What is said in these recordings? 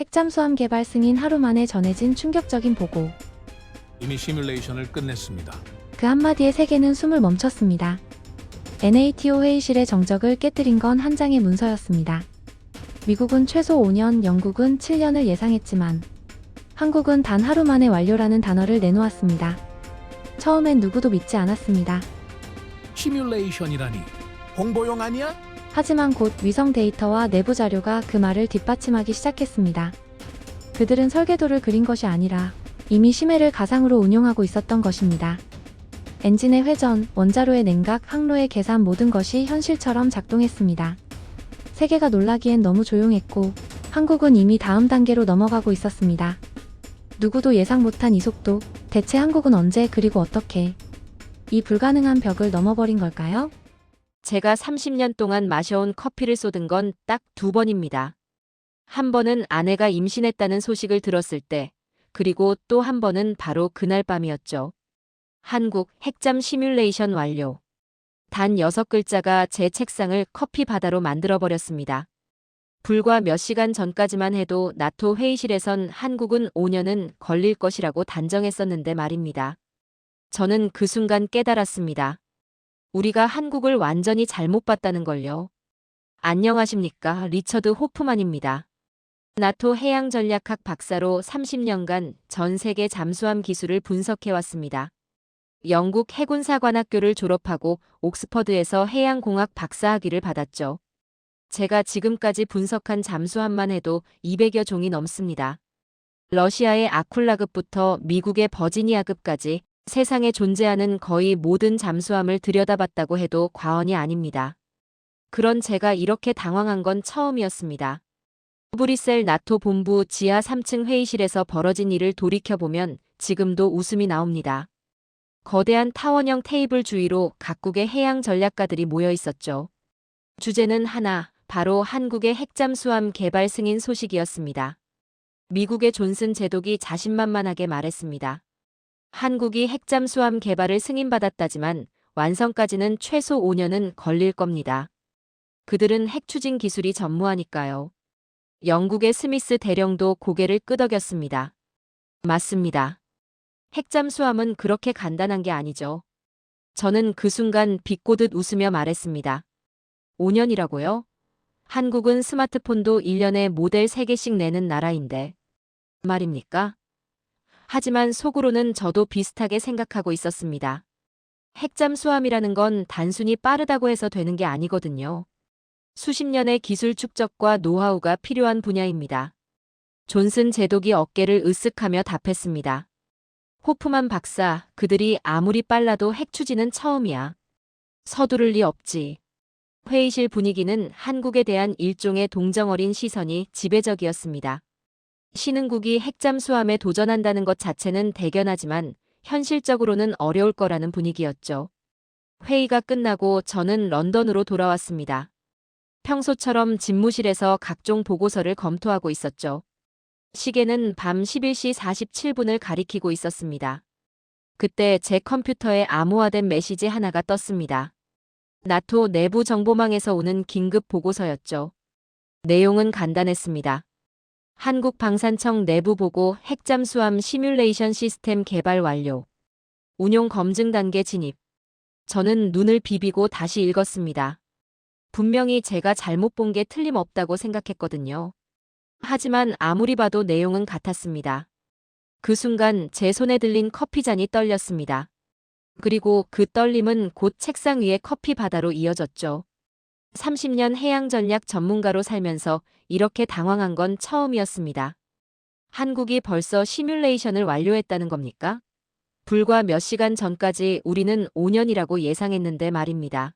핵잠수함 개발 승인 하루 만에 전해진 충격적인 보고. 이미 시뮬레이션을 끝냈습니다. 그 한마디에 세계는 숨을 멈췄습니다. NATO 회의실의 정적을 깨뜨린 건 한 장의 문서였습니다. 미국은 최소 5년, 영국은 7년을 예상했지만 한국은 단 하루 만에 완료라는 단어를 내놓았습니다. 처음엔 누구도 믿지 않았습니다. 시뮬레이션이라니 홍보용 아니야? 하지만 곧 위성 데이터와 내부 자료가 그 말을 뒷받침하기 시작했습니다. 그들은 설계도를 그린 것이 아니라 이미 심해를 가상으로 운용하고 있었던 것입니다. 엔진의 회전, 원자로의 냉각, 항로의 계산 모든 것이 현실처럼 작동했습니다. 세계가 놀라기엔 너무 조용했고 한국은 이미 다음 단계로 넘어가고 있었습니다. 누구도 예상 못한 이 속도, 대체 한국은 언제 그리고 어떻게 이 불가능한 벽을 넘어버린 걸까요? 제가 30년 동안 마셔온 커피를 쏟은 건 딱 2번입니다. 한 번은 아내가 임신했다는 소식을 들었을 때, 그리고 또 한 번은 바로 그날 밤이었죠. 한국 핵잠 시뮬레이션 완료. 단 6글자가 제 책상을 커피 바다로 만들어버렸습니다. 불과 몇 시간 전까지만 해도 나토 회의실에선 한국은 5년은 걸릴 것이라고 단정했었는데 말입니다. 저는 그 순간 깨달았습니다. 우리가 한국을 완전히 잘못 봤다는 걸요. 안녕하십니까, 리처드 호프만입니다. 나토 해양전략학 박사로 30년간 전 세계 잠수함 기술을 분석해왔습니다. 영국 해군사관학교를 졸업하고 옥스퍼드에서 해양공학 박사학위를 받았죠. 제가 지금까지 분석한 잠수함만 해도 200여 종이 넘습니다. 러시아의 아쿨라급부터 미국의 버지니아급까지 세상에 존재하는 거의 모든 잠수함을 들여다봤다고 해도 과언이 아닙니다. 그런 제가 이렇게 당황한 건 처음이었습니다. 브뤼셀 나토 본부 지하 3층 회의실에서 벌어진 일을 돌이켜보면 지금도 웃음이 나옵니다. 거대한 타원형 테이블 주위로 각국의 해양 전략가들이 모여 있었죠. 주제는 하나, 바로 한국의 핵잠수함 개발 승인 소식이었습니다. 미국의 존슨 제독이 자신만만하게 말했습니다. 한국이 핵잠수함 개발을 승인받았다지만 완성까지는 최소 5년은 걸릴 겁니다. 그들은 핵추진 기술이 전무하니까요. 영국의 스미스 대령도 고개를 끄덕였습니다. 맞습니다. 핵잠수함은 그렇게 간단한 게 아니죠. 저는 그 순간 비꼬듯 웃으며 말했습니다. 5년이라고요? 한국은 스마트폰도 1년에 모델 3개씩 내는 나라인데 말입니까? 하지만 속으로는 저도 비슷하게 생각하고 있었습니다. 핵잠수함이라는 건 단순히 빠르다고 해서 되는 게 아니거든요. 수십 년의 기술 축적과 노하우가 필요한 분야입니다. 존슨 제독이 어깨를 으쓱하며 답했습니다. 호프만 박사, 그들이 아무리 빨라도 핵 추진은 처음이야. 서두를 리 없지. 회의실 분위기는 한국에 대한 일종의 동정어린 시선이 지배적이었습니다. 신흥국이 핵잠수함에 도전한다는 것 자체는 대견하지만 현실적으로는 어려울 거라는 분위기였죠. 회의가 끝나고 저는 런던으로 돌아왔습니다. 평소처럼 집무실에서 각종 보고서를 검토하고 있었죠. 시계는 밤 11시 47분을 가리키고 있었습니다. 그때 제 컴퓨터에 암호화된 메시지 하나가 떴습니다. 나토 내부 정보망에서 오는 긴급 보고서였죠. 내용은 간단했습니다. 한국 방산청 내부 보고 핵잠수함 시뮬레이션 시스템 개발 완료. 운용 검증 단계 진입. 저는 눈을 비비고 다시 읽었습니다. 분명히 제가 잘못 본 게 틀림없다고 생각했거든요. 하지만 아무리 봐도 내용은 같았습니다. 그 순간 제 손에 들린 커피잔이 떨렸습니다. 그리고 그 떨림은 곧 책상 위의 커피 바다로 이어졌죠. 30년 해양 전략 전문가로 살면서 이렇게 당황한 건 처음이었습니다. 한국이 벌써 시뮬레이션을 완료했다는 겁니까? 불과 몇 시간 전까지 우리는 5년이라고 예상했는데 말입니다.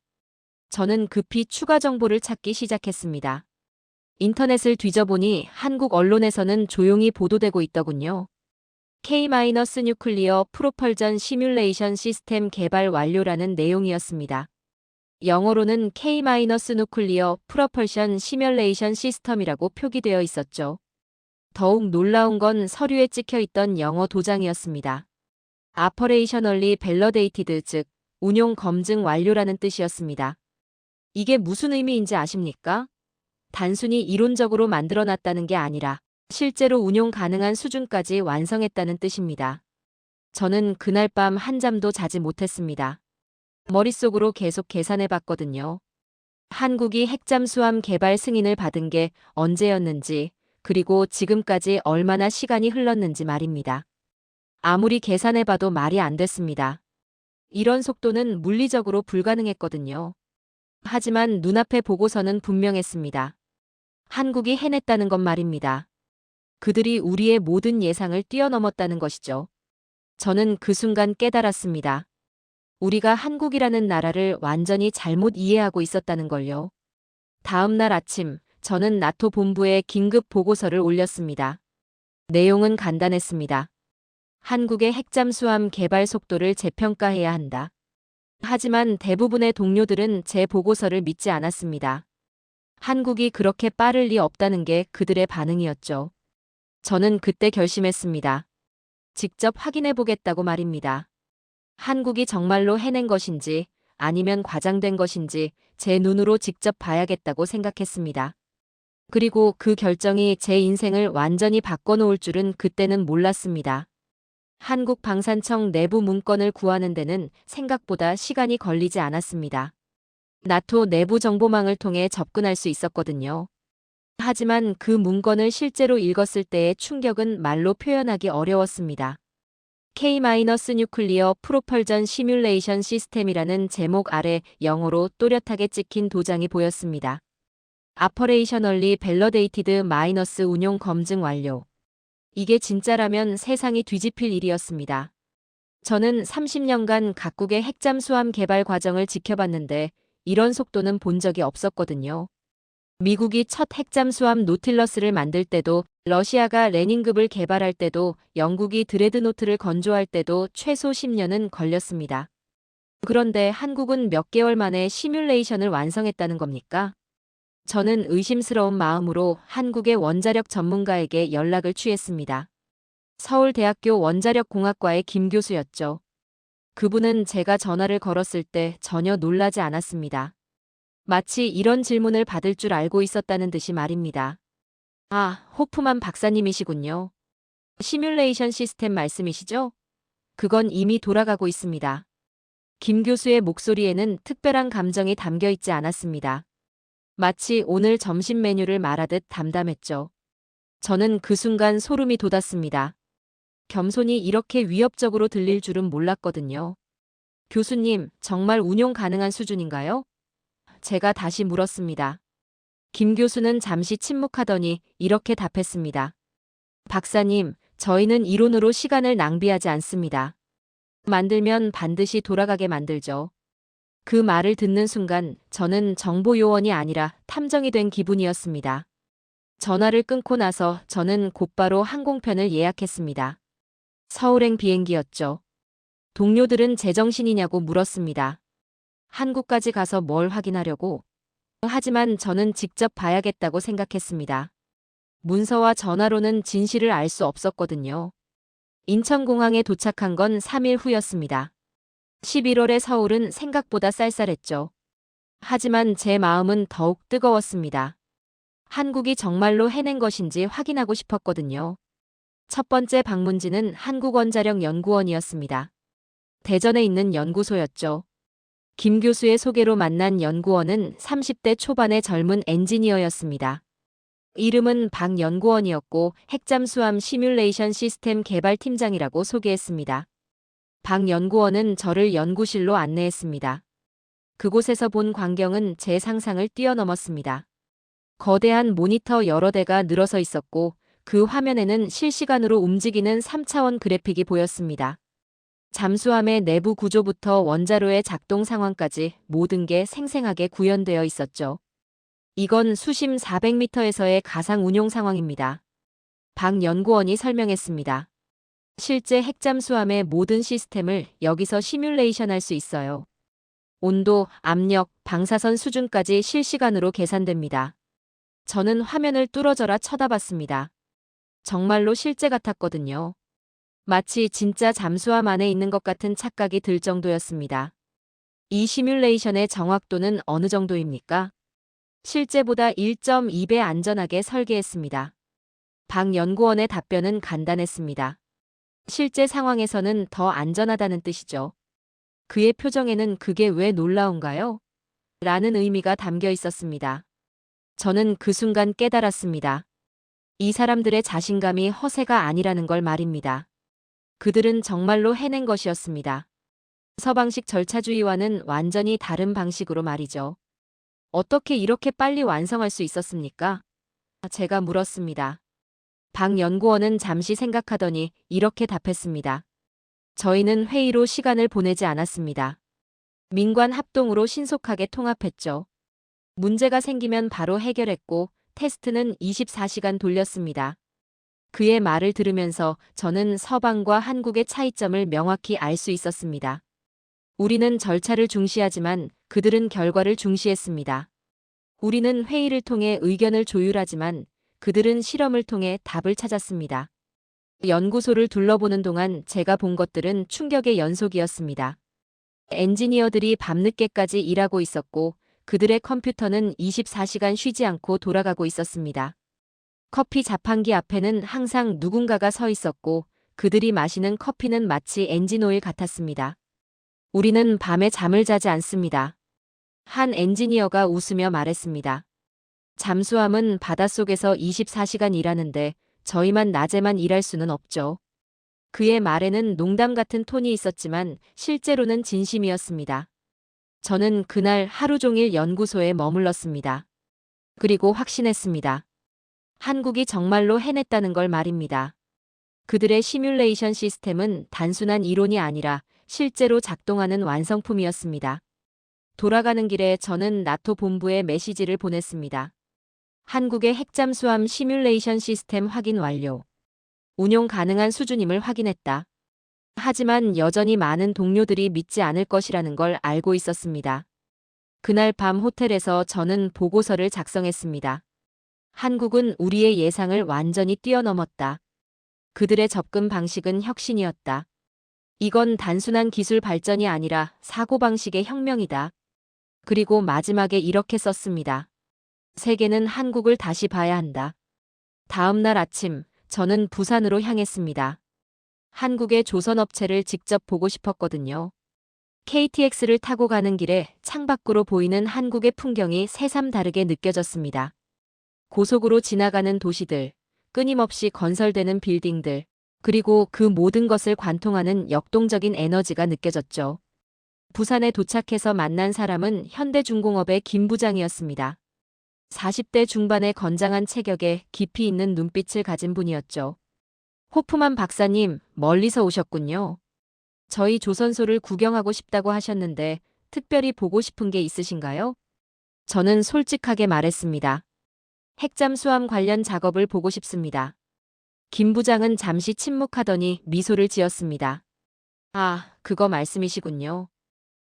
저는 급히 추가 정보를 찾기 시작했습니다. 인터넷을 뒤져보니 한국 언론에서는 조용히 보도되고 있더군요. K-뉴클리어 프로펄전 시뮬레이션 시스템 개발 완료라는 내용이었습니다. 영어로는 K-뉴클리어 프로펄션 시뮬레이션 시스템이라고 표기되어 있었죠. 더욱 놀라운 건 서류에 찍혀 있던 영어 도장이었습니다. Operationally validated, 즉 운용 검증 완료라는 뜻이었습니다. 이게 무슨 의미인지 아십니까? 단순히 이론적으로 만들어놨다는 게 아니라 실제로 운용 가능한 수준까지 완성했다는 뜻입니다. 저는 그날 밤 한잠도 자지 못했습니다. 머릿속으로 계속 계산해 봤거든요. 한국이 핵잠수함 개발 승인을 받은 게 언제였는지, 그리고 지금까지 얼마나 시간이 흘렀는지 말입니다. 아무리 계산해 봐도 말이 안 됐습니다. 이런 속도는 물리적으로 불가능했거든요. 하지만 눈앞에 보고서는 분명했습니다. 한국이 해냈다는 것 말입니다. 그들이 우리의 모든 예상을 뛰어넘었다는 것이죠. 저는 그 순간 깨달았습니다. 우리가 한국이라는 나라를 완전히 잘못 이해하고 있었다는 걸요. 다음 날 아침, 저는 나토 본부에 긴급 보고서를 올렸습니다. 내용은 간단했습니다. 한국의 핵잠수함 개발 속도를 재평가해야 한다. 하지만 대부분의 동료들은 제 보고서를 믿지 않았습니다. 한국이 그렇게 빠를 리 없다는 게 그들의 반응이었죠. 저는 그때 결심했습니다. 직접 확인해 보겠다고 말입니다. 한국이 정말로 해낸 것인지 아니면 과장된 것인지 제 눈으로 직접 봐야겠다고 생각했습니다. 그리고 그 결정이 제 인생을 완전히 바꿔놓을 줄은 그때는 몰랐습니다. 한국 방산청 내부 문건을 구하는 데는 생각보다 시간이 걸리지 않았습니다. 나토 내부 정보망을 통해 접근할 수 있었거든요. 하지만 그 문건을 실제로 읽었을 때의 충격은 말로 표현하기 어려웠습니다. K-뉴클리어 프로펄전 시뮬레이션 시스템이라는 제목 아래 영어로 또렷하게 찍힌 도장이 보였습니다. Operationally Validated 마이너스 운용 검증 완료. 이게 진짜라면 세상이 뒤집힐 일이었습니다. 저는 30년간 각국의 핵잠수함 개발 과정을 지켜봤는데 이런 속도는 본 적이 없었거든요. 미국이 첫 핵잠수함 노틸러스를 만들 때도, 러시아가 레닌급을 개발할 때도, 영국이 드레드노트를 건조할 때도 최소 10년은 걸렸습니다. 그런데 한국은 몇 개월 만에 시뮬레이션을 완성했다는 겁니까? 저는 의심스러운 마음으로 한국의 원자력 전문가에게 연락을 취했습니다. 서울대학교 원자력공학과의 김 교수였죠. 그분은 제가 전화를 걸었을 때 전혀 놀라지 않았습니다. 마치 이런 질문을 받을 줄 알고 있었다는 듯이 말입니다. 아, 호프만 박사님이시군요. 시뮬레이션 시스템 말씀이시죠? 그건 이미 돌아가고 있습니다. 김 교수의 목소리에는 특별한 감정이 담겨 있지 않았습니다. 마치 오늘 점심 메뉴를 말하듯 담담했죠. 저는 그 순간 소름이 돋았습니다. 겸손이 이렇게 위협적으로 들릴 줄은 몰랐거든요. 교수님, 정말 운용 가능한 수준인가요? 제가 다시 물었습니다. 김 교수는 잠시 침묵하더니 이렇게 답했습니다. 박사님, 저희는 이론으로 시간을 낭비하지 않습니다. 만들면 반드시 돌아가게 만들죠. 그 말을 듣는 순간 저는 정보요원이 아니라 탐정이 된 기분이었습니다. 전화를 끊고 나서 저는 곧바로 항공편을 예약했습니다. 서울행 비행기였죠. 동료들은 제정신이냐고 물었습니다. 한국까지 가서 뭘 확인하려고? 하지만 저는 직접 봐야겠다고 생각했습니다. 문서와 전화로는 진실을 알 수 없었거든요. 인천공항에 도착한 건 3일 후였습니다. 11월의 서울은 생각보다 쌀쌀했죠. 하지만 제 마음은 더욱 뜨거웠습니다. 한국이 정말로 해낸 것인지 확인하고 싶었거든요. 첫 번째 방문지는 한국원자력연구원이었습니다. 대전에 있는 연구소였죠. 김 교수의 소개로 만난 연구원은 30대 초반의 젊은 엔지니어였습니다. 이름은 박 연구원이었고 핵잠수함 시뮬레이션 시스템 개발팀장이라고 소개했습니다. 박 연구원은 저를 연구실로 안내했습니다. 그곳에서 본 광경은 제 상상을 뛰어넘었습니다. 거대한 모니터 여러 대가 늘어서 있었고 그 화면에는 실시간으로 움직이는 3차원 그래픽이 보였습니다. 잠수함의 내부 구조부터 원자로의 작동 상황까지 모든 게 생생하게 구현되어 있었죠. 이건 수심 400m에서의 가상 운용 상황입니다. 박 연구원이 설명했습니다. 실제 핵잠수함의 모든 시스템을 여기서 시뮬레이션할 수 있어요. 온도, 압력, 방사선 수준까지 실시간으로 계산됩니다. 저는 화면을 뚫어져라 쳐다봤습니다. 정말로 실제 같았거든요. 마치 진짜 잠수함 안에 있는 것 같은 착각이 들 정도였습니다. 이 시뮬레이션의 정확도는 어느 정도입니까? 실제보다 1.2배 안전하게 설계했습니다. 박 연구원의 답변은 간단했습니다. 실제 상황에서는 더 안전하다는 뜻이죠. 그의 표정에는 그게 왜 놀라운가요? 라는 의미가 담겨 있었습니다. 저는 그 순간 깨달았습니다. 이 사람들의 자신감이 허세가 아니라는 걸 말입니다. 그들은 정말로 해낸 것이었습니다. 서방식 절차주의와는 완전히 다른 방식으로 말이죠. 어떻게 이렇게 빨리 완성할 수 있었습니까? 제가 물었습니다. 박 연구원은 잠시 생각하더니 이렇게 답했습니다. 저희는 회의로 시간을 보내지 않았습니다. 민관 합동으로 신속하게 통합했죠. 문제가 생기면 바로 해결했고 테스트는 24시간 돌렸습니다. 그의 말을 들으면서 저는 서방과 한국의 차이점을 명확히 알 수 있었습니다. 우리는 절차를 중시하지만 그들은 결과를 중시했습니다. 우리는 회의를 통해 의견을 조율하지만 그들은 실험을 통해 답을 찾았습니다. 연구소를 둘러보는 동안 제가 본 것들은 충격의 연속이었습니다. 엔지니어들이 밤늦게까지 일하고 있었고 그들의 컴퓨터는 24시간 쉬지 않고 돌아가고 있었습니다. 커피 자판기 앞에는 항상 누군가가 서 있었고 그들이 마시는 커피는 마치 엔진오일 같았습니다. 우리는 밤에 잠을 자지 않습니다. 한 엔지니어가 웃으며 말했습니다. 잠수함은 바닷속에서 24시간 일하는데 저희만 낮에만 일할 수는 없죠. 그의 말에는 농담 같은 톤이 있었지만 실제로는 진심이었습니다. 저는 그날 하루 종일 연구소에 머물렀습니다. 그리고 확신했습니다. 한국이 정말로 해냈다는 걸 말입니다. 그들의 시뮬레이션 시스템은 단순한 이론이 아니라 실제로 작동하는 완성품이었습니다. 돌아가는 길에 저는 나토 본부에 메시지를 보냈습니다. 한국의 핵잠수함 시뮬레이션 시스템 확인 완료. 운용 가능한 수준임을 확인했다. 하지만 여전히 많은 동료들이 믿지 않을 것이라는 걸 알고 있었습니다. 그날 밤 호텔에서 저는 보고서를 작성했습니다. 한국은 우리의 예상을 완전히 뛰어넘었다. 그들의 접근 방식은 혁신이었다. 이건 단순한 기술 발전이 아니라 사고방식의 혁명이다. 그리고 마지막에 이렇게 썼습니다. 세계는 한국을 다시 봐야 한다. 다음 날 아침, 저는 부산으로 향했습니다. 한국의 조선업체를 직접 보고 싶었거든요. KTX를 타고 가는 길에 창밖으로 보이는 한국의 풍경이 새삼 다르게 느껴졌습니다. 고속으로 지나가는 도시들, 끊임없이 건설되는 빌딩들, 그리고 그 모든 것을 관통하는 역동적인 에너지가 느껴졌죠. 부산에 도착해서 만난 사람은 현대중공업의 김 부장이었습니다. 40대 중반의 건장한 체격에 깊이 있는 눈빛을 가진 분이었죠. 호프만 박사님, 멀리서 오셨군요. 저희 조선소를 구경하고 싶다고 하셨는데 특별히 보고 싶은 게 있으신가요? 저는 솔직하게 말했습니다. 핵잠수함 관련 작업을 보고 싶습니다. 김 부장은 잠시 침묵하더니 미소를 지었습니다. 아, 그거 말씀이시군요.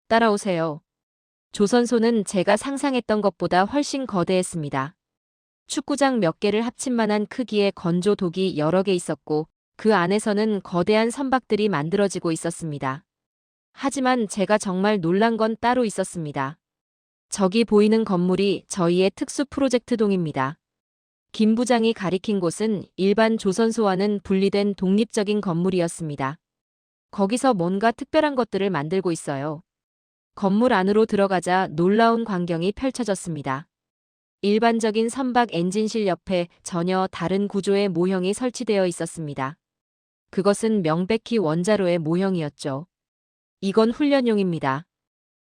따라오세요. 조선소는 제가 상상했던 것보다 훨씬 거대했습니다. 축구장 몇 개를 합친 만한 크기의 건조독이 여러 개 있었고 그 안에서는 거대한 선박들이 만들어지고 있었습니다. 하지만 제가 정말 놀란 건 따로 있었습니다. 저기 보이는 건물이 저희의 특수 프로젝트 동입니다. 김 부장이 가리킨 곳은 일반 조선소와는 분리된 독립적인 건물이었습니다. 거기서 뭔가 특별한 것들을 만들고 있어요. 건물 안으로 들어가자 놀라운 광경이 펼쳐졌습니다. 일반적인 선박 엔진실 옆에 전혀 다른 구조의 모형이 설치되어 있었습니다. 그것은 명백히 원자로의 모형이었죠. 이건 훈련용입니다.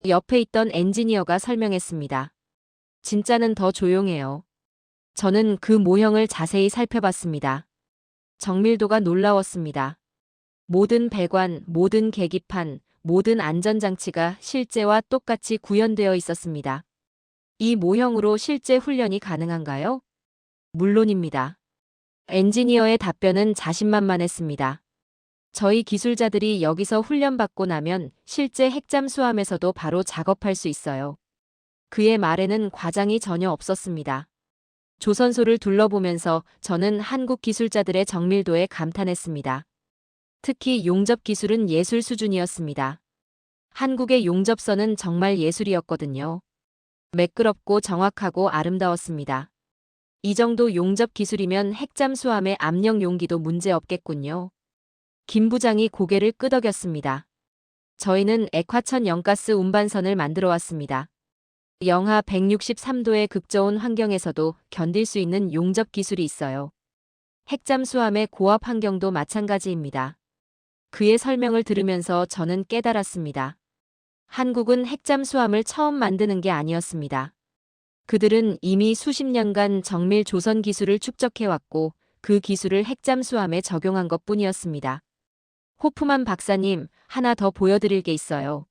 옆에 있던 엔지니어가 설명했습니다. 진짜는 더 조용해요. 저는 그 모형을 자세히 살펴봤습니다. 정밀도가 놀라웠습니다. 모든 배관, 모든 계기판, 모든 안전장치가 실제와 똑같이 구현되어 있었습니다. 이 모형으로 실제 훈련이 가능한가요? 물론입니다. 엔지니어의 답변은 자신만만했습니다. 저희 기술자들이 여기서 훈련받고 나면 실제 핵잠수함에서도 바로 작업할 수 있어요. 그의 말에는 과장이 전혀 없었습니다. 조선소를 둘러보면서 저는 한국 기술자들의 정밀도에 감탄했습니다. 특히 용접 기술은 예술 수준이었습니다. 한국의 용접선은 정말 예술이었거든요. 매끄럽고 정확하고 아름다웠습니다. 이 정도 용접 기술이면 핵잠수함의 압력 용기도 문제 없겠군요. 김 부장이 고개를 끄덕였습니다. 저희는 액화천 영가스 운반선을 만들어 왔습니다. 영하 163도의 극저온 환경에서도 견딜 수 있는 용접 기술이 있어요. 핵잠수함의 고압 환경도 마찬가지입니다. 그의 설명을 들으면서 저는 깨달았습니다. 한국은 핵잠수함을 처음 만드는 게 아니었습니다. 그들은 이미 수십 년간 정밀 조선 기술을 축적해왔고 그 기술을 핵잠수함에 적용한 것뿐이었습니다. 호프만 박사님, 하나 더 보여드릴 게 있어요.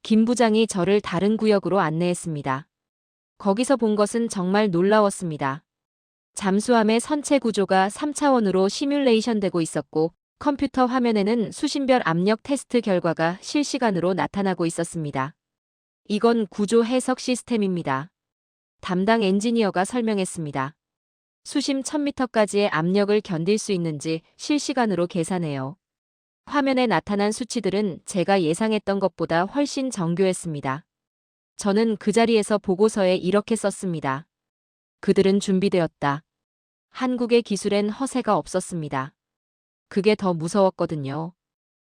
김 부장이 저를 다른 구역으로 안내했습니다. 거기서 본 것은 정말 놀라웠습니다. 잠수함의 선체 구조가 3차원으로 시뮬레이션 되고 있었고 컴퓨터 화면에는 수신별 압력 테스트 결과가 실시간으로 나타나고 있었습니다. 이건 구조 해석 시스템입니다. 담당 엔지니어가 설명했습니다. 수심 1000m까지의 압력을 견딜 수 있는지 실시간으로 계산해요. 화면에 나타난 수치들은 제가 예상했던 것보다 훨씬 정교했습니다. 저는 그 자리에서 보고서에 이렇게 썼습니다. 그들은 준비되었다. 한국의 기술엔 허세가 없었습니다. 그게 더 무서웠거든요.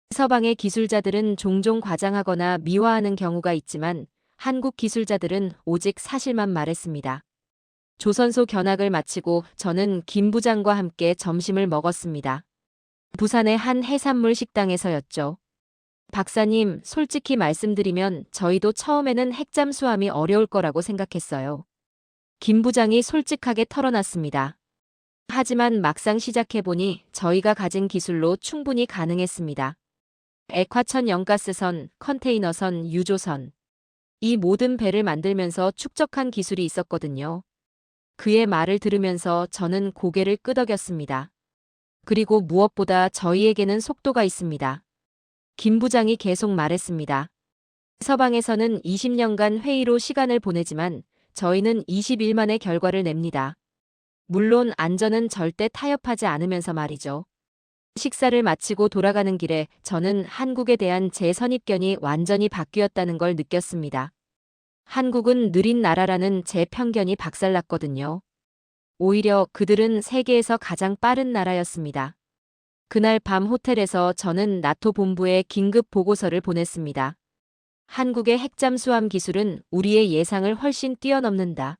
서방의 기술자들은 종종 과장하거나 미화하는 경우가 있지만 한국 기술자들은 오직 사실만 말했습니다. 조선소 견학을 마치고 저는 김 부장과 함께 점심을 먹었습니다. 부산의 한 해산물 식당에서였죠. 박사님, 솔직히 말씀드리면 저희도 처음에는 핵잠수함이 어려울 거라고 생각했어요. 김 부장이 솔직하게 털어놨습니다. 하지만 막상 시작해보니 저희가 가진 기술로 충분히 가능했습니다. 액화천 영가스선, 컨테이너선, 유조선. 이 모든 배를 만들면서 축적한 기술이 있었거든요. 그의 말을 들으면서 저는 고개를 끄덕였습니다. 그리고 무엇보다 저희에게는 속도가 있습니다. 김 부장이 계속 말했습니다. 서방에서는 20년간 회의로 시간을 보내지만 저희는 20일 만에 결과를 냅니다. 물론 안전은 절대 타협하지 않으면서 말이죠. 식사를 마치고 돌아가는 길에 저는 한국에 대한 제 선입견이 완전히 바뀌었다는 걸 느꼈습니다. 한국은 느린 나라라는 제 편견이 박살났거든요. 오히려 그들은 세계에서 가장 빠른 나라였습니다. 그날 밤 호텔에서 저는 나토 본부에 긴급 보고서를 보냈습니다. 한국의 핵잠수함 기술은 우리의 예상을 훨씬 뛰어넘는다.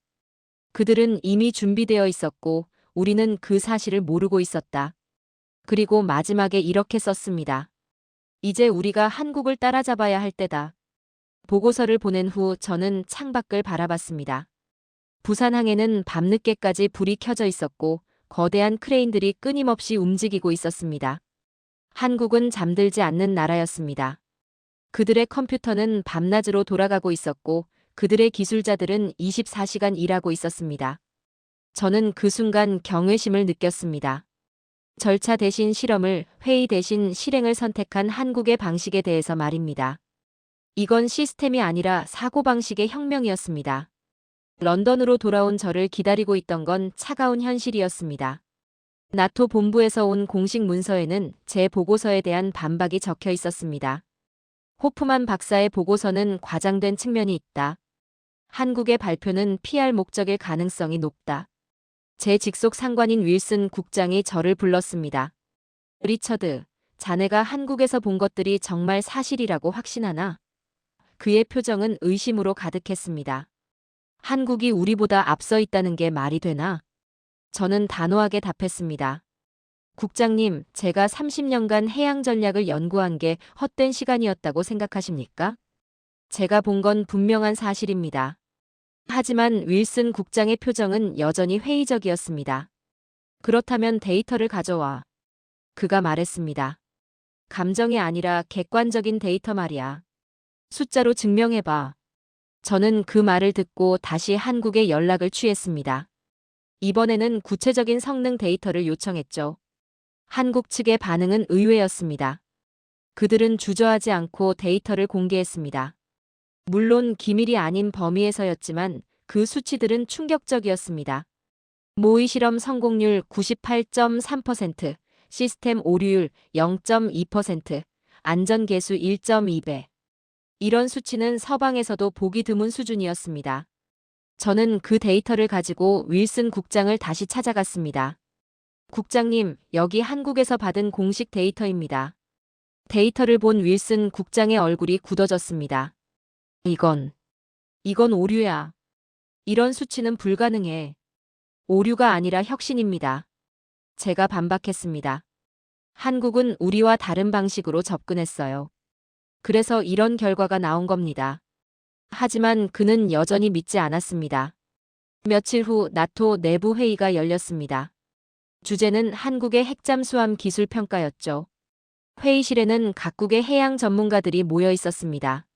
그들은 이미 준비되어 있었고 우리는 그 사실을 모르고 있었다. 그리고 마지막에 이렇게 썼습니다. 이제 우리가 한국을 따라잡아야 할 때다. 보고서를 보낸 후 저는 창밖을 바라봤습니다. 부산항에는 밤늦게까지 불이 켜져 있었고 거대한 크레인들이 끊임없이 움직이고 있었습니다. 한국은 잠들지 않는 나라였습니다. 그들의 컴퓨터는 밤낮으로 돌아가고 있었고 그들의 기술자들은 24시간 일하고 있었습니다. 저는 그 순간 경외심을 느꼈습니다. 절차 대신 실험을, 회의 대신 실행을 선택한 한국의 방식에 대해서 말입니다. 이건 시스템이 아니라 사고방식의 혁명이었습니다. 런던으로 돌아온 저를 기다리고 있던 건 차가운 현실이었습니다. 나토 본부에서 온 공식 문서에는 제 보고서에 대한 반박이 적혀 있었습니다. 호프만 박사의 보고서는 과장된 측면이 있다. 한국의 발표는 PR 목적일 가능성이 높다. 제 직속 상관인 윌슨 국장이 저를 불렀습니다. 리처드, 자네가 한국에서 본 것들이 정말 사실이라고 확신하나? 그의 표정은 의심으로 가득했습니다. 한국이 우리보다 앞서 있다는 게 말이 되나? 저는 단호하게 답했습니다. 국장님, 제가 30년간 해양 전략을 연구한 게 헛된 시간이었다고 생각하십니까? 제가 본 건 분명한 사실입니다. 하지만 윌슨 국장의 표정은 여전히 회의적이었습니다. 그렇다면 데이터를 가져와. 그가 말했습니다. 감정이 아니라 객관적인 데이터 말이야. 숫자로 증명해봐. 저는 그 말을 듣고 다시 한국에 연락을 취했습니다. 이번에는 구체적인 성능 데이터를 요청했죠. 한국 측의 반응은 의외였습니다. 그들은 주저하지 않고 데이터를 공개했습니다. 물론 기밀이 아닌 범위에서였지만 그 수치들은 충격적이었습니다. 모의 실험 성공률 98.3%, 시스템 오류율 0.2%, 안전계수 1.2배. 이런 수치는 서방에서도 보기 드문 수준이었습니다. 저는 그 데이터를 가지고 윌슨 국장을 다시 찾아갔습니다. 국장님, 여기 한국에서 받은 공식 데이터입니다. 데이터를 본 윌슨 국장의 얼굴이 굳어졌습니다. 이건 오류야. 이런 수치는 불가능해. 오류가 아니라 혁신입니다. 제가 반박했습니다. 한국은 우리와 다른 방식으로 접근했어요. 그래서 이런 결과가 나온 겁니다. 하지만 그는 여전히 믿지 않았습니다. 며칠 후 나토 내부 회의가 열렸습니다. 주제는 한국의 핵잠수함 기술 평가였죠. 회의실에는 각국의 해양 전문가들이 모여 있었습니다.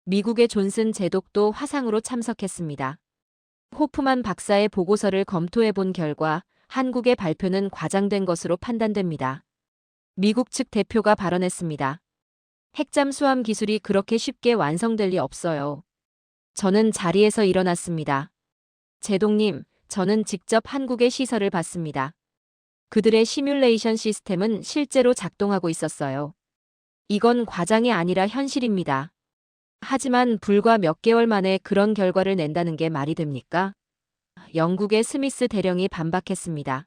미국의 존슨 제독도 화상으로 참석했습니다. 호프만 박사의 보고서를 검토해 본 결과 한국의 발표는 과장된 것으로 판단됩니다. 미국 측 대표가 발언했습니다. 핵잠수함 기술이 그렇게 쉽게 완성될 리 없어요. 저는 자리에서 일어났습니다. 제독님, 저는 직접 한국의 시설을 봤습니다. 그들의 시뮬레이션 시스템은 실제로 작동하고 있었어요. 이건 과장이 아니라 현실입니다. 하지만 불과 몇 개월 만에 그런 결과를 낸다는 게 말이 됩니까? 영국의 스미스 대령이 반박했습니다.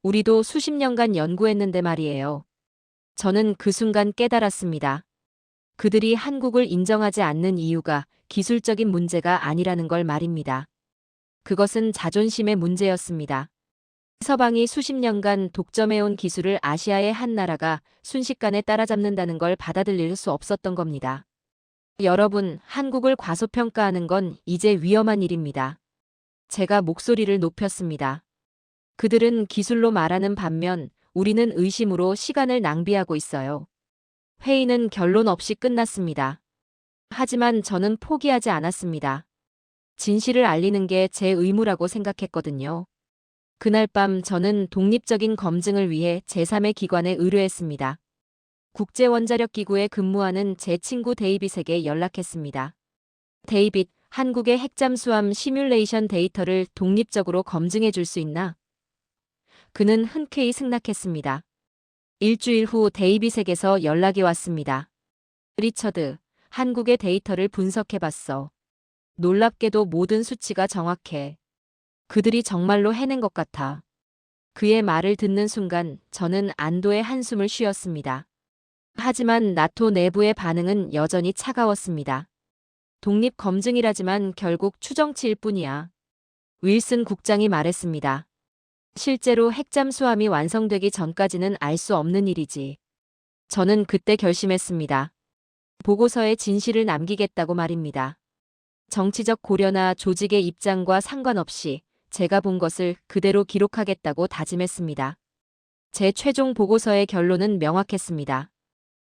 우리도 수십 년간 연구했는데 말이에요. 저는 그 순간 깨달았습니다. 그들이 한국을 인정하지 않는 이유가 기술적인 문제가 아니라는 걸 말입니다. 그것은 자존심의 문제였습니다. 서방이 수십 년간 독점해온 기술을 아시아의 한 나라가 순식간에 따라잡는다는 걸 받아들일 수 없었던 겁니다. 여러분, 한국을 과소평가하는 건 이제 위험한 일입니다. 제가 목소리를 높였습니다. 그들은 기술로 말하는 반면 우리는 의심으로 시간을 낭비하고 있어요. 회의는 결론 없이 끝났습니다. 하지만 저는 포기하지 않았습니다. 진실을 알리는 게 제 의무라고 생각했거든요. 그날 밤 저는 독립적인 검증을 위해 제3의 기관에 의뢰했습니다. 국제원자력기구에 근무하는 제 친구 데이빗에게 연락했습니다. 데이빗, 한국의 핵잠수함 시뮬레이션 데이터를 독립적으로 검증해 줄 수 있나? 그는 흔쾌히 승낙했습니다. 일주일 후 데이빗에게서 연락이 왔습니다. 리처드, 한국의 데이터를 분석해봤어. 놀랍게도 모든 수치가 정확해. 그들이 정말로 해낸 것 같아. 그의 말을 듣는 순간 저는 안도의 한숨을 쉬었습니다. 하지만 나토 내부의 반응은 여전히 차가웠습니다. 독립 검증이라지만 결국 추정치일 뿐이야. 윌슨 국장이 말했습니다. 실제로 핵잠수함이 완성되기 전까지는 알 수 없는 일이지. 저는 그때 결심했습니다. 보고서에 진실을 남기겠다고 말입니다. 정치적 고려나 조직의 입장과 상관없이 제가 본 것을 그대로 기록하겠다고 다짐했습니다. 제 최종 보고서의 결론은 명확했습니다.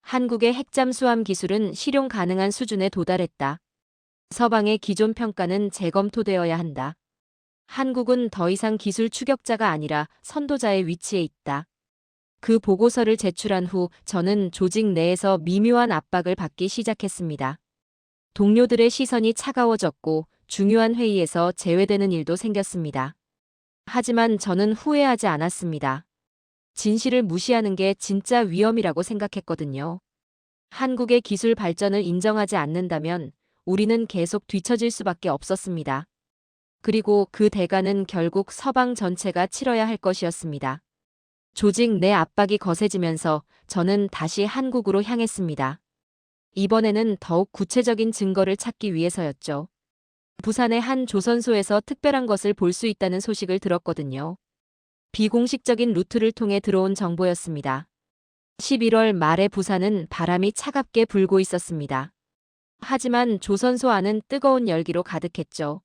한국의 핵잠수함 기술은 실용 가능한 수준에 도달했다. 서방의 기존 평가는 재검토되어야 한다. 한국은 더 이상 기술 추격자가 아니라 선도자의 위치에 있다. 그 보고서를 제출한 후 저는 조직 내에서 미묘한 압박을 받기 시작했습니다. 동료들의 시선이 차가워졌고 중요한 회의에서 제외되는 일도 생겼습니다. 하지만 저는 후회하지 않았습니다. 진실을 무시하는 게 진짜 위험이라고 생각했거든요. 한국의 기술 발전을 인정하지 않는다면 우리는 계속 뒤처질 수밖에 없었습니다. 그리고 그 대가는 결국 서방 전체가 치러야 할 것이었습니다. 조직 내 압박이 거세지면서 저는 다시 한국으로 향했습니다. 이번에는 더욱 구체적인 증거를 찾기 위해서였죠. 부산의 한 조선소에서 특별한 것을 볼 수 있다는 소식을 들었거든요. 비공식적인 루트를 통해 들어온 정보였습니다. 11월 말에 부산은 바람이 차갑게 불고 있었습니다. 하지만 조선소 안은 뜨거운 열기로 가득했죠.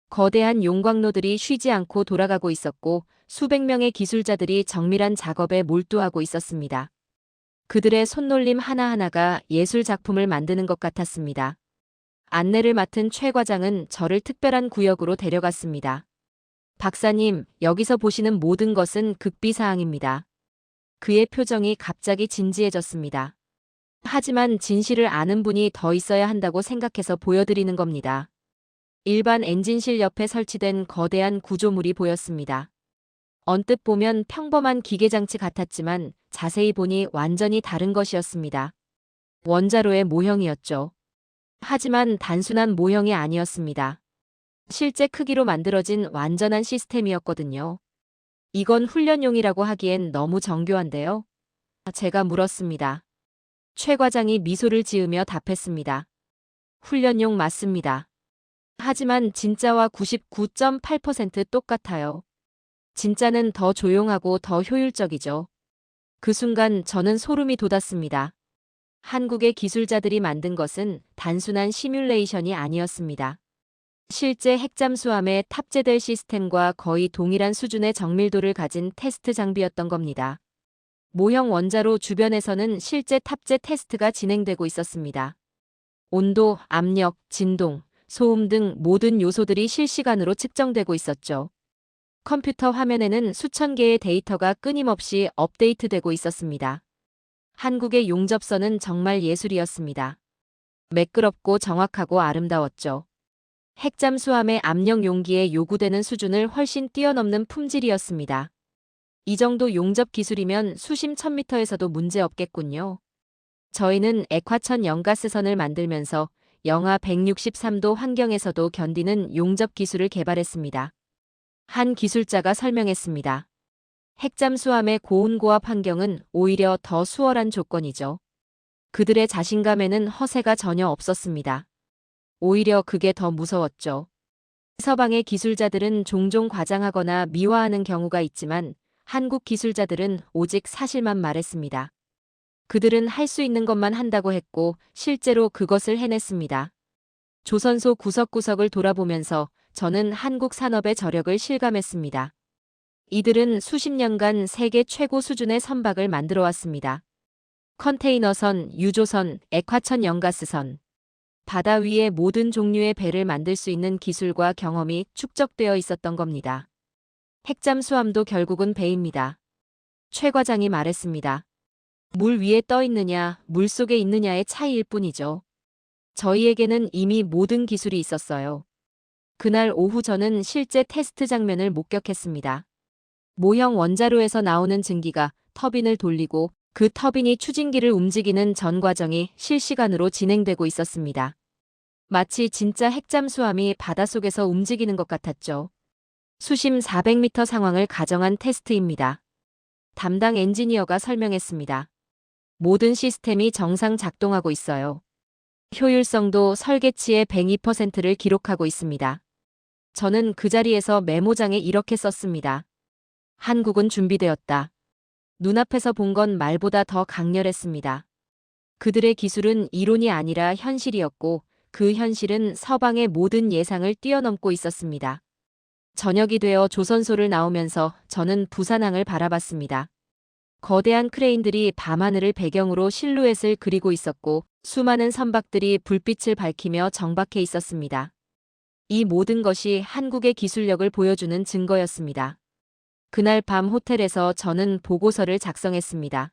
거대한 용광로들이 쉬지 않고 돌아가고 있었고 수백 명의 기술자들이 정밀한 작업에 몰두하고 있었습니다. 그들의 손놀림 하나하나가 예술 작품을 만드는 것 같았습니다. 안내를 맡은 최 과장은 저를 특별한 구역으로 데려갔습니다. 박사님, 여기서 보시는 모든 것은 극비사항입니다. 그의 표정이 갑자기 진지해졌습니다. 하지만 진실을 아는 분이 더 있어야 한다고 생각해서 보여드리는 겁니다. 일반 엔진실 옆에 설치된 거대한 구조물이 보였습니다. 언뜻 보면 평범한 기계장치 같았지만 자세히 보니 완전히 다른 것이었습니다. 원자로의 모형이었죠. 하지만 단순한 모형이 아니었습니다. 실제 크기로 만들어진 완전한 시스템이었거든요. 이건 훈련용이라고 하기엔 너무 정교한데요? 제가 물었습니다. 최 과장이 미소를 지으며 답했습니다. 훈련용 맞습니다. 하지만 진짜와 99.8% 똑같아요. 진짜는 더 조용하고 더 효율적이죠. 그 순간 저는 소름이 돋았습니다. 한국의 기술자들이 만든 것은 단순한 시뮬레이션이 아니었습니다. 실제 핵잠수함에 탑재될 시스템과 거의 동일한 수준의 정밀도를 가진 테스트 장비였던 겁니다. 모형 원자로 주변에서는 실제 탑재 테스트가 진행되고 있었습니다. 온도, 압력, 진동, 소음 등 모든 요소들이 실시간으로 측정되고 있었죠. 컴퓨터 화면에는 수천 개의 데이터가 끊임없이 업데이트되고 있었습니다. 한국의 용접선은 정말 예술이었습니다. 매끄럽고 정확하고 아름다웠죠. 핵잠수함의 압력 용기에 요구되는 수준을 훨씬 뛰어넘는 품질이었습니다. 이 정도 용접 기술이면 수심 1000m에서도 문제 없겠군요. 저희는 액화천 연가스선을 만들면서 영하 163도 환경에서도 견디는 용접 기술을 개발했습니다. 한 기술자가 설명했습니다. 핵잠수함의 고온고압 환경은 오히려 더 수월한 조건이죠. 그들의 자신감에는 허세가 전혀 없었습니다. 오히려 그게 더 무서웠죠. 서방의 기술자들은 종종 과장하거나 미화하는 경우가 있지만 한국 기술자들은 오직 사실만 말했습니다. 그들은 할 수 있는 것만 한다고 했고 실제로 그것을 해냈습니다. 조선소 구석구석을 돌아보면서 저는 한국 산업의 저력을 실감했습니다. 이들은 수십 년간 세계 최고 수준의 선박을 만들어 왔습니다. 컨테이너선, 유조선, 액화천 연가스선. 바다 위에 모든 종류의 배를 만들 수 있는 기술과 경험이 축적되어 있었던 겁니다. 핵잠수함도 결국은 배입니다. 최 과장이 말했습니다. 물 위에 떠 있느냐, 물 속에 있느냐의 차이일 뿐이죠. 저희에게는 이미 모든 기술이 있었어요. 그날 오후 저는 실제 테스트 장면을 목격했습니다. 모형 원자로에서 나오는 증기가 터빈을 돌리고 그 터빈이 추진기를 움직이는 전 과정이 실시간으로 진행되고 있었습니다. 마치 진짜 핵잠수함이 바닷속에서 움직이는 것 같았죠. 수심 400m 상황을 가정한 테스트입니다. 담당 엔지니어가 설명했습니다. 모든 시스템이 정상 작동하고 있어요. 효율성도 설계치의 102%를 기록하고 있습니다. 저는 그 자리에서 메모장에 이렇게 썼습니다. 한국은 준비되었다. 눈앞에서 본 건 말보다 더 강렬했습니다. 그들의 기술은 이론이 아니라 현실이었고 그 현실은 서방의 모든 예상을 뛰어넘고 있었습니다. 저녁이 되어 조선소를 나오면서 저는 부산항을 바라봤습니다. 거대한 크레인들이 밤하늘을 배경으로 실루엣을 그리고 있었고 수많은 선박들이 불빛을 밝히며 정박해 있었습니다. 이 모든 것이 한국의 기술력을 보여주는 증거였습니다. 그날 밤 호텔에서 저는 보고서를 작성했습니다.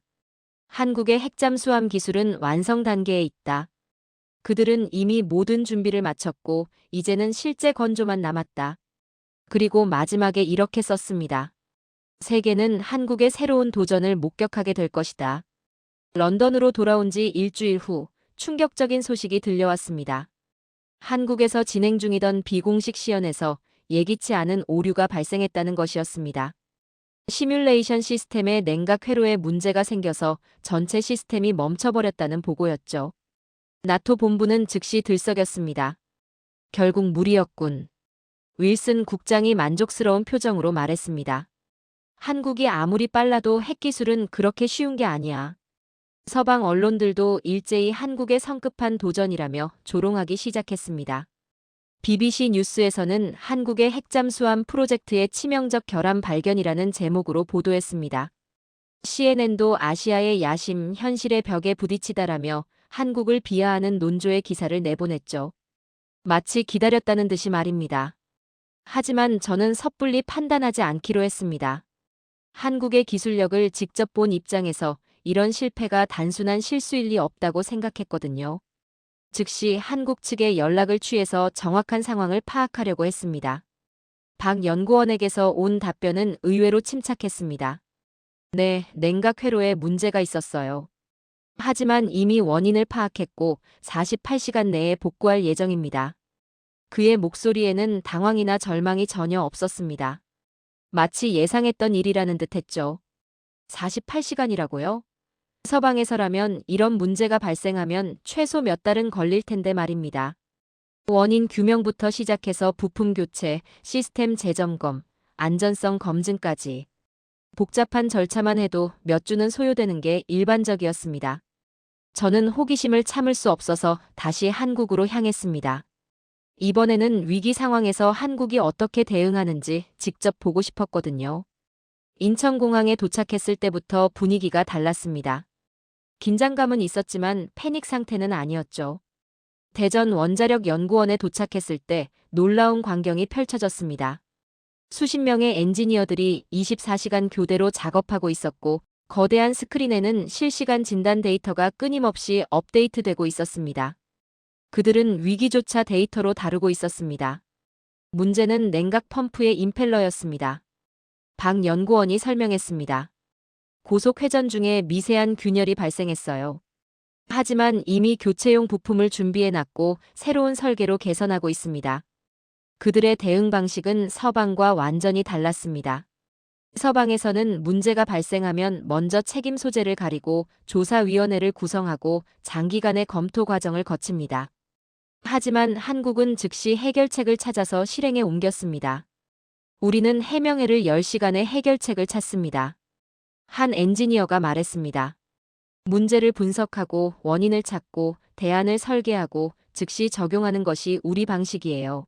한국의 핵잠수함 기술은 완성 단계에 있다. 그들은 이미 모든 준비를 마쳤고 이제는 실제 건조만 남았다. 그리고 마지막에 이렇게 썼습니다. 세계는 한국의 새로운 도전을 목격하게 될 것이다. 런던으로 돌아온 지 일주일 후 충격적인 소식이 들려왔습니다. 한국에서 진행 중이던 비공식 시연에서 예기치 않은 오류가 발생했다는 것이었습니다. 시뮬레이션 시스템의 냉각 회로에 문제가 생겨서 전체 시스템이 멈춰버렸다는 보고였죠. 나토 본부는 즉시 들썩였습니다. 결국 무리였군. 윌슨 국장이 만족스러운 표정으로 말했습니다. 한국이 아무리 빨라도 핵기술은 그렇게 쉬운 게 아니야. 서방 언론들도 일제히 한국의 성급한 도전이라며 조롱하기 시작했습니다. BBC 뉴스에서는 한국의 핵잠수함 프로젝트의 치명적 결함 발견이라는 제목으로 보도했습니다. CNN도 아시아의 야심, 현실의 벽에 부딪히다라며 한국을 비하하는 논조의 기사를 내보냈죠. 마치 기다렸다는 듯이 말입니다. 하지만 저는 섣불리 판단하지 않기로 했습니다. 한국의 기술력을 직접 본 입장에서 이런 실패가 단순한 실수일 리 없다고 생각했거든요. 즉시 한국 측에 연락을 취해서 정확한 상황을 파악하려고 했습니다. 박 연구원에게서 온 답변은 의외로 침착했습니다. 네, 냉각 회로에 문제가 있었어요. 하지만 이미 원인을 파악했고 48시간 내에 복구할 예정입니다. 그의 목소리에는 당황이나 절망이 전혀 없었습니다. 마치 예상했던 일이라는 듯했죠. 48시간이라고요? 서방에서라면 이런 문제가 발생하면 최소 몇 달은 걸릴 텐데 말입니다. 원인 규명부터 시작해서 부품 교체, 시스템 재점검, 안전성 검증까지. 복잡한 절차만 해도 몇 주는 소요되는 게 일반적이었습니다. 저는 호기심을 참을 수 없어서 다시 한국으로 향했습니다. 이번에는 위기 상황에서 한국이 어떻게 대응하는지 직접 보고 싶었거든요. 인천공항에 도착했을 때부터 분위기가 달랐습니다. 긴장감은 있었지만 패닉 상태는 아니었죠. 대전 원자력 연구원에 도착했을 때 놀라운 광경이 펼쳐졌습니다. 수십 명의 엔지니어들이 24시간 교대로 작업하고 있었고, 거대한 스크린에는 실시간 진단 데이터가 끊임없이 업데이트되고 있었습니다. 그들은 위기조차 데이터로 다루고 있었습니다. 문제는 냉각 펌프의 임펠러였습니다. 박 연구원이 설명했습니다. 고속 회전 중에 미세한 균열이 발생했어요. 하지만 이미 교체용 부품을 준비해놨고 새로운 설계로 개선하고 있습니다. 그들의 대응 방식은 서방과 완전히 달랐습니다. 서방에서는 문제가 발생하면 먼저 책임 소재를 가리고 조사위원회를 구성하고 장기간의 검토 과정을 거칩니다. 하지만 한국은 즉시 해결책을 찾아서 실행에 옮겼습니다. 우리는 해명회를 10시간의 해결책을 찾습니다. 한 엔지니어가 말했습니다. 문제를 분석하고 원인을 찾고 대안을 설계하고 즉시 적용하는 것이 우리 방식이에요.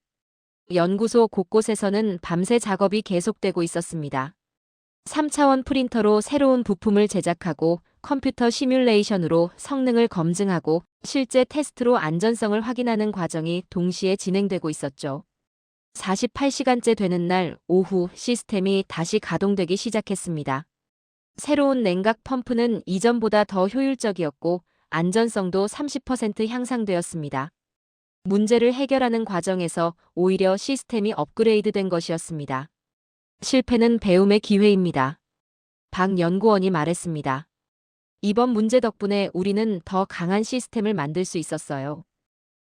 연구소 곳곳에서는 밤새 작업이 계속되고 있었습니다. 3차원 프린터로 새로운 부품을 제작하고 컴퓨터 시뮬레이션으로 성능을 검증하고 실제 테스트로 안전성을 확인하는 과정이 동시에 진행되고 있었죠. 48시간째 되는 날 오후 시스템이 다시 가동되기 시작했습니다. 새로운 냉각 펌프는 이전보다 더 효율적이었고 안전성도 30% 향상되었습니다. 문제를 해결하는 과정에서 오히려 시스템이 업그레이드된 것이었습니다. 실패는 배움의 기회입니다. 박 연구원이 말했습니다. 이번 문제 덕분에 우리는 더 강한 시스템을 만들 수 있었어요.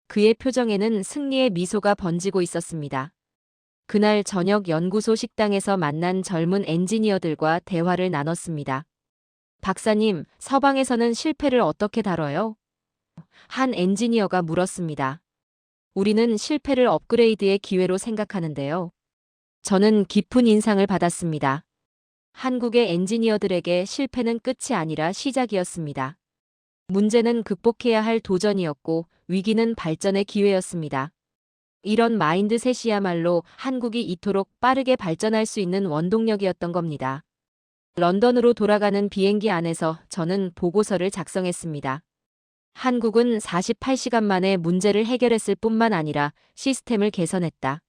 그의 표정에는 승리의 미소가 번지고 있었습니다. 그날 저녁 연구소 식당에서 만난 젊은 엔지니어들과 대화를 나눴습니다. 박사님, 서방에서는 실패를 어떻게 다뤄요? 한 엔지니어가 물었습니다. 우리는 실패를 업그레이드의 기회로 생각하는데요. 저는 깊은 인상을 받았습니다. 한국의 엔지니어들에게 실패는 끝이 아니라 시작이었습니다. 문제는 극복해야 할 도전이었고 위기는 발전의 기회였습니다. 이런 마인드셋이야말로 한국이 이토록 빠르게 발전할 수 있는 원동력이었던 겁니다. 런던으로 돌아가는 비행기 안에서 저는 보고서를 작성했습니다. 한국은 48시간 만에 문제를 해결했을 뿐만 아니라 시스템을 개선했다.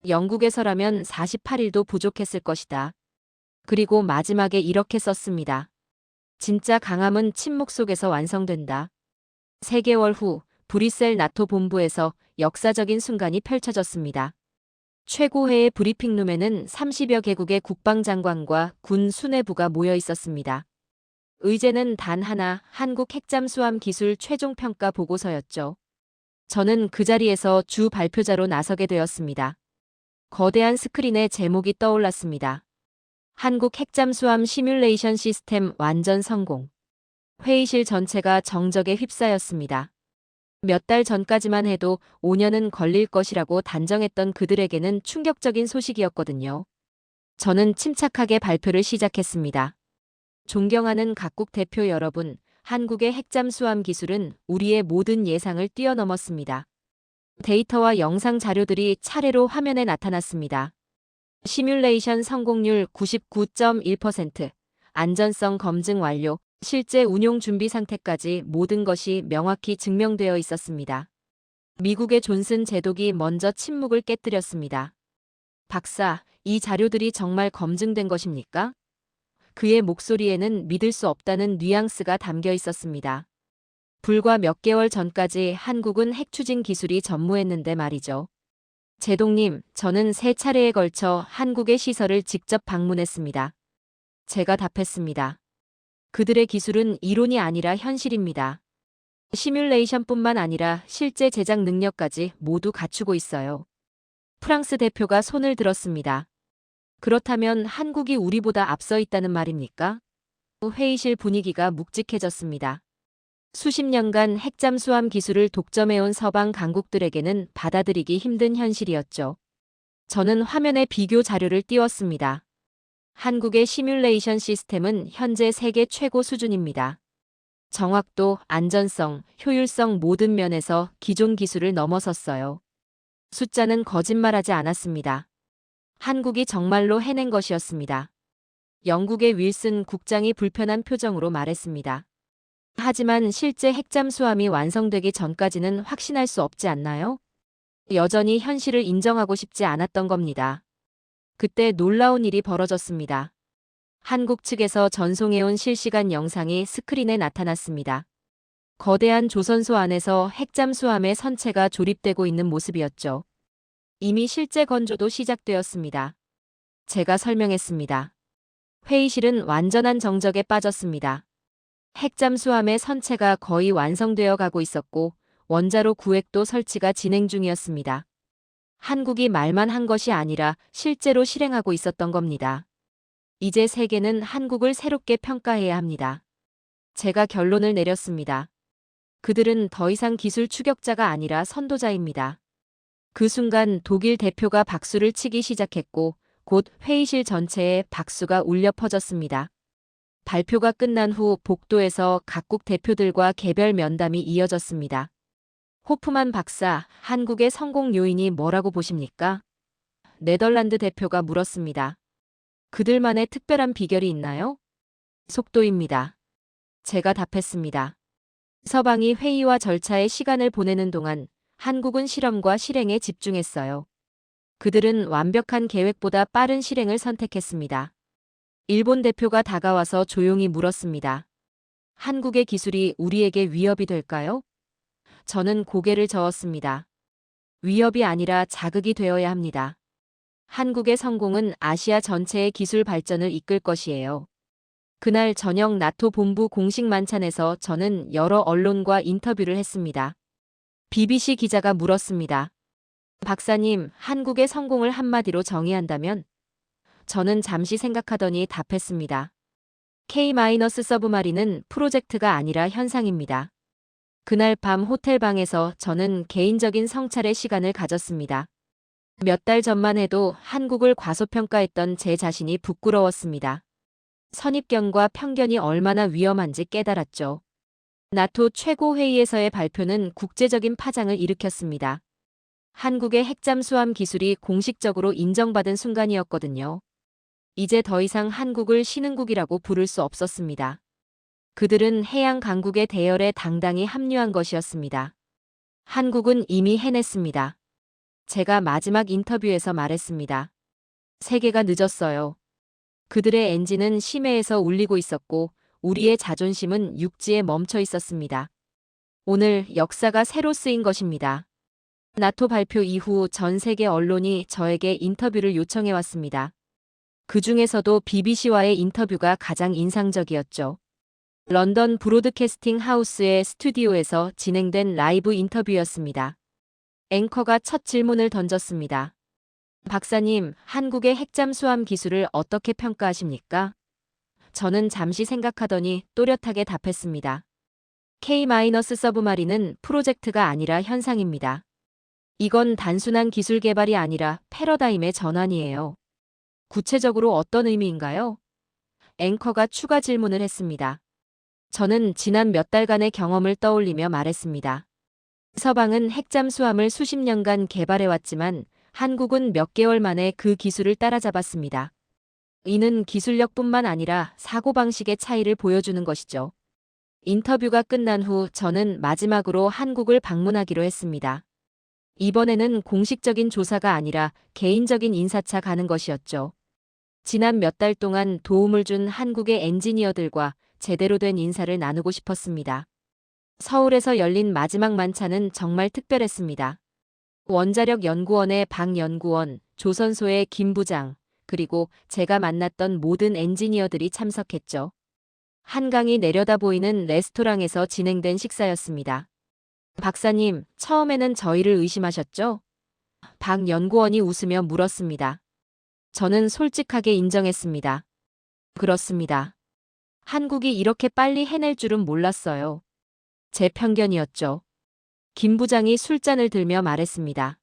영국에서라면 48일도 부족했을 것이다. 그리고 마지막에 이렇게 썼습니다. 진짜 강함은 침묵 속에서 완성된다. 3개월 후 브뤼셀 나토 본부에서 역사적인 순간이 펼쳐졌습니다. 최고회의 브리핑룸에는 30여 개국의 국방장관과 군 수뇌부가 모여 있었습니다. 의제는 단 하나, 한국 핵잠수함 기술 최종 평가 보고서였죠. 저는 그 자리에서 주 발표자로 나서게 되었습니다. 거대한 스크린에 제목이 떠올랐습니다. 한국 핵잠수함 시뮬레이션 시스템 완전 성공. 회의실 전체가 정적에 휩싸였습니다. 몇 달 전까지만 해도 5년은 걸릴 것이라고 단정했던 그들에게는 충격적인 소식이었거든요. 저는 침착하게 발표를 시작했습니다. 존경하는 각국 대표 여러분, 한국의 핵잠수함 기술은 우리의 모든 예상을 뛰어넘었습니다. 데이터와 영상 자료들이 차례로 화면에 나타났습니다. 시뮬레이션 성공률 99.1%, 안전성 검증 완료, 실제 운용 준비 상태까지 모든 것이 명확히 증명되어 있었습니다. 미국의 존슨 제독이 먼저 침묵을 깨뜨렸습니다. 박사, 이 자료들이 정말 검증된 것입니까? 그의 목소리에는 믿을 수 없다는 뉘앙스가 담겨 있었습니다. 불과 몇 개월 전까지 한국은 핵추진 기술이 전무했는데 말이죠. 제독님, 저는 3차례에 걸쳐 한국의 시설을 직접 방문했습니다. 제가 답했습니다. 그들의 기술은 이론이 아니라 현실입니다. 시뮬레이션뿐만 아니라 실제 제작 능력까지 모두 갖추고 있어요. 프랑스 대표가 손을 들었습니다. 그렇다면 한국이 우리보다 앞서 있다는 말입니까? 회의실 분위기가 묵직해졌습니다. 수십 년간 핵잠수함 기술을 독점해온 서방 강국들에게는 받아들이기 힘든 현실이었죠. 저는 화면에 비교 자료를 띄웠습니다. 한국의 시뮬레이션 시스템은 현재 세계 최고 수준입니다. 정확도, 안전성, 효율성 모든 면에서 기존 기술을 넘어섰어요. 숫자는 거짓말하지 않았습니다. 한국이 정말로 해낸 것이었습니다. 영국의 윌슨 국장이 불편한 표정으로 말했습니다. 하지만 실제 핵잠수함이 완성되기 전까지는 확신할 수 없지 않나요? 여전히 현실을 인정하고 싶지 않았던 겁니다. 그때 놀라운 일이 벌어졌습니다. 한국 측에서 전송해온 실시간 영상이 스크린에 나타났습니다. 거대한 조선소 안에서 핵잠수함의 선체가 조립되고 있는 모습이었죠. 이미 실제 건조도 시작되었습니다. 제가 설명했습니다. 회의실은 완전한 정적에 빠졌습니다. 핵잠수함의 선체가 거의 완성되어 가고 있었고 원자로 구획도 설치가 진행 중이었습니다. 한국이 말만 한 것이 아니라 실제로 실행하고 있었던 겁니다. 이제 세계는 한국을 새롭게 평가해야 합니다. 제가 결론을 내렸습니다. 그들은 더 이상 기술 추격자가 아니라 선도자입니다. 그 순간 독일 대표가 박수를 치기 시작했고 곧 회의실 전체에 박수가 울려 퍼졌습니다. 발표가 끝난 후 복도에서 각국 대표들과 개별 면담이 이어졌습니다. 호프만 박사, 한국의 성공 요인이 뭐라고 보십니까? 네덜란드 대표가 물었습니다. 그들만의 특별한 비결이 있나요? 속도입니다. 제가 답했습니다. 서방이 회의와 절차에 시간을 보내는 동안 한국은 실험과 실행에 집중했어요. 그들은 완벽한 계획보다 빠른 실행을 선택했습니다. 일본 대표가 다가와서 조용히 물었습니다. 한국의 기술이 우리에게 위협이 될까요? 저는 고개를 저었습니다. 위협이 아니라 자극이 되어야 합니다. 한국의 성공은 아시아 전체의 기술 발전을 이끌 것이에요. 그날 저녁 나토 본부 공식 만찬에서 저는 여러 언론과 인터뷰를 했습니다. BBC 기자가 물었습니다. 박사님, 한국의 성공을 한마디로 정의한다면? 저는 잠시 생각하더니 답했습니다. K-서브마린은 프로젝트가 아니라 현상입니다. 그날 밤 호텔방에서 저는 개인적인 성찰의 시간을 가졌습니다. 몇 달 전만 해도 한국을 과소평가했던 제 자신이 부끄러웠습니다. 선입견과 편견이 얼마나 위험한지 깨달았죠. 나토 최고회의에서의 발표는 국제적인 파장을 일으켰습니다. 한국의 핵잠수함 기술이 공식적으로 인정받은 순간이었거든요. 이제 더 이상 한국을 신흥국이라고 부를 수 없었습니다. 그들은 해양 강국의 대열에 당당히 합류한 것이었습니다. 한국은 이미 해냈습니다. 제가 마지막 인터뷰에서 말했습니다. 세계가 늦었어요. 그들의 엔진은 심해에서 울리고 있었고 우리의 자존심은 육지에 멈춰 있었습니다. 오늘 역사가 새로 쓰인 것입니다. 나토 발표 이후 전 세계 언론이 저에게 인터뷰를 요청해 왔습니다. 그 중에서도 BBC와의 인터뷰가 가장 인상적이었죠. 런던 브로드캐스팅 하우스의 스튜디오에서 진행된 라이브 인터뷰였습니다. 앵커가 첫 질문을 던졌습니다. 박사님, 한국의 핵잠수함 기술을 어떻게 평가하십니까? 저는 잠시 생각하더니 또렷하게 답했습니다. K-서브마린은 프로젝트가 아니라 현상입니다. 이건 단순한 기술 개발이 아니라 패러다임의 전환이에요. 구체적으로 어떤 의미인가요? 앵커가 추가 질문을 했습니다. 저는 지난 몇 달간의 경험을 떠올리며 말했습니다. 서방은 핵잠수함을 수십 년간 개발해왔지만 한국은 몇 개월 만에 그 기술을 따라잡았습니다. 이는 기술력뿐만 아니라 사고방식의 차이를 보여주는 것이죠. 인터뷰가 끝난 후 저는 마지막으로 한국을 방문하기로 했습니다. 이번에는 공식적인 조사가 아니라 개인적인 인사차 가는 것이었죠. 지난 몇 달 동안 도움을 준 한국의 엔지니어들과 제대로 된 인사를 나누고 싶었습니다. 서울에서 열린 마지막 만찬은 정말 특별했습니다. 원자력 연구원의 박 연구원, 조선소의 김 부장, 그리고 제가 만났던 모든 엔지니어들이 참석했죠. 한강이 내려다 보이는 레스토랑에서 진행된 식사였습니다. 박사님, 처음에는 저희를 의심하셨죠? 박 연구원이 웃으며 물었습니다. 저는 솔직하게 인정했습니다. 그렇습니다. 한국이 이렇게 빨리 해낼 줄은 몰랐어요. 제 편견이었죠. 김 부장이 술잔을 들며 말했습니다.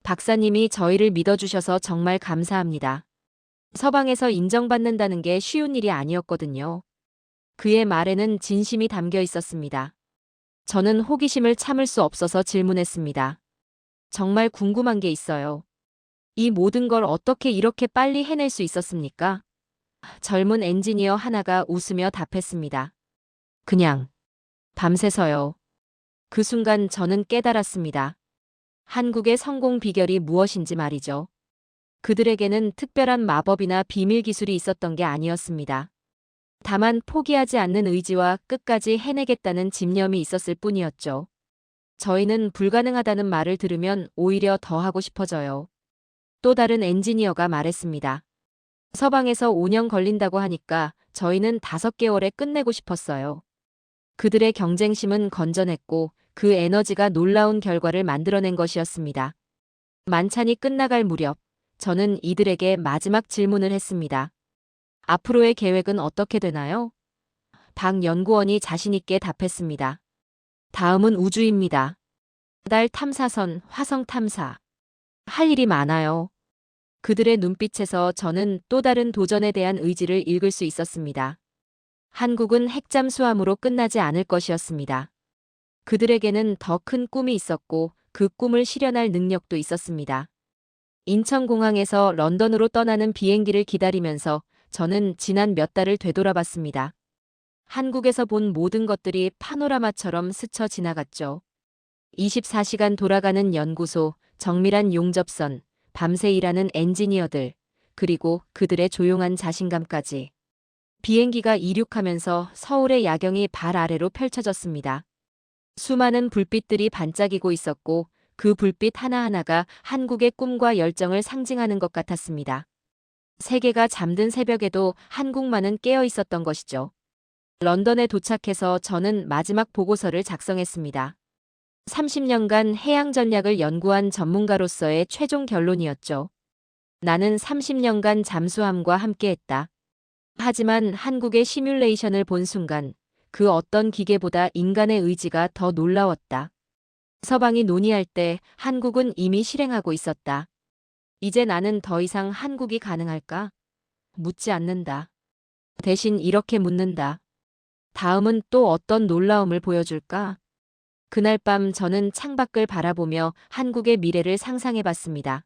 박사님이 저희를 믿어주셔서 정말 감사합니다. 서방에서 인정받는다는 게 쉬운 일이 아니었거든요. 그의 말에는 진심이 담겨 있었습니다. 저는 호기심을 참을 수 없어서 질문했습니다. 정말 궁금한 게 있어요. 이 모든 걸 어떻게 이렇게 빨리 해낼 수 있었습니까? 젊은 엔지니어 하나가 웃으며 답했습니다. 그냥 밤새서요. 그 순간 저는 깨달았습니다. 한국의 성공 비결이 무엇인지 말이죠. 그들에게는 특별한 마법이나 비밀 기술이 있었던 게 아니었습니다. 다만 포기하지 않는 의지와 끝까지 해내겠다는 집념이 있었을 뿐이었죠. 저희는 불가능하다는 말을 들으면 오히려 더 하고 싶어져요. 또 다른 엔지니어가 말했습니다. 서방에서 5년 걸린다고 하니까 저희는 5개월에 끝내고 싶었어요. 그들의 경쟁심은 건전했고 그 에너지가 놀라운 결과를 만들어낸 것이었습니다. 만찬이 끝나갈 무렵 저는 이들에게 마지막 질문을 했습니다. 앞으로의 계획은 어떻게 되나요? 박 연구원이 자신있게 답했습니다. 다음은 우주입니다. 달 탐사선, 화성 탐사. 할 일이 많아요. 그들의 눈빛에서 저는 또 다른 도전에 대한 의지를 읽을 수 있었습니다. 한국은 핵잠수함으로 끝나지 않을 것이었습니다. 그들에게는 더 큰 꿈이 있었고 그 꿈을 실현할 능력도 있었습니다. 인천공항에서 런던으로 떠나는 비행기를 기다리면서 저는 지난 몇 달을 되돌아봤습니다. 한국에서 본 모든 것들이 파노라마처럼 스쳐 지나갔죠. 24시간 돌아가는 연구소, 정밀한 용접선, 밤새 일하는 엔지니어들, 그리고 그들의 조용한 자신감까지. 비행기가 이륙하면서 서울의 야경이 발 아래로 펼쳐졌습니다. 수많은 불빛들이 반짝이고 있었고 그 불빛 하나하나가 한국의 꿈과 열정을 상징하는 것 같았습니다. 세계가 잠든 새벽에도 한국만은 깨어 있었던 것이죠. 런던에 도착해서 저는 마지막 보고서를 작성했습니다. 30년간 해양 전략을 연구한 전문가로서의 최종 결론이었죠. 나는 30년간 잠수함과 함께했다. 하지만 한국의 시뮬레이션을 본 순간 그 어떤 기계보다 인간의 의지가 더 놀라웠다. 서방이 논의할 때 한국은 이미 실행하고 있었다. 이제 나는 더 이상 한국이 가능할까? 묻지 않는다. 대신 이렇게 묻는다. 다음은 또 어떤 놀라움을 보여줄까? 그날 밤 저는 창밖을 바라보며 한국의 미래를 상상해봤습니다.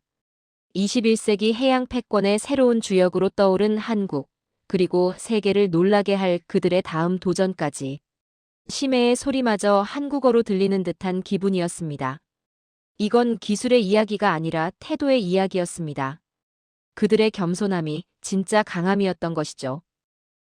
21세기 해양 패권의 새로운 주역으로 떠오른 한국, 그리고 세계를 놀라게 할 그들의 다음 도전까지. 심해의 소리마저 한국어로 들리는 듯한 기분이었습니다. 이건 기술의 이야기가 아니라 태도의 이야기였습니다. 그들의 겸손함이 진짜 강함이었던 것이죠.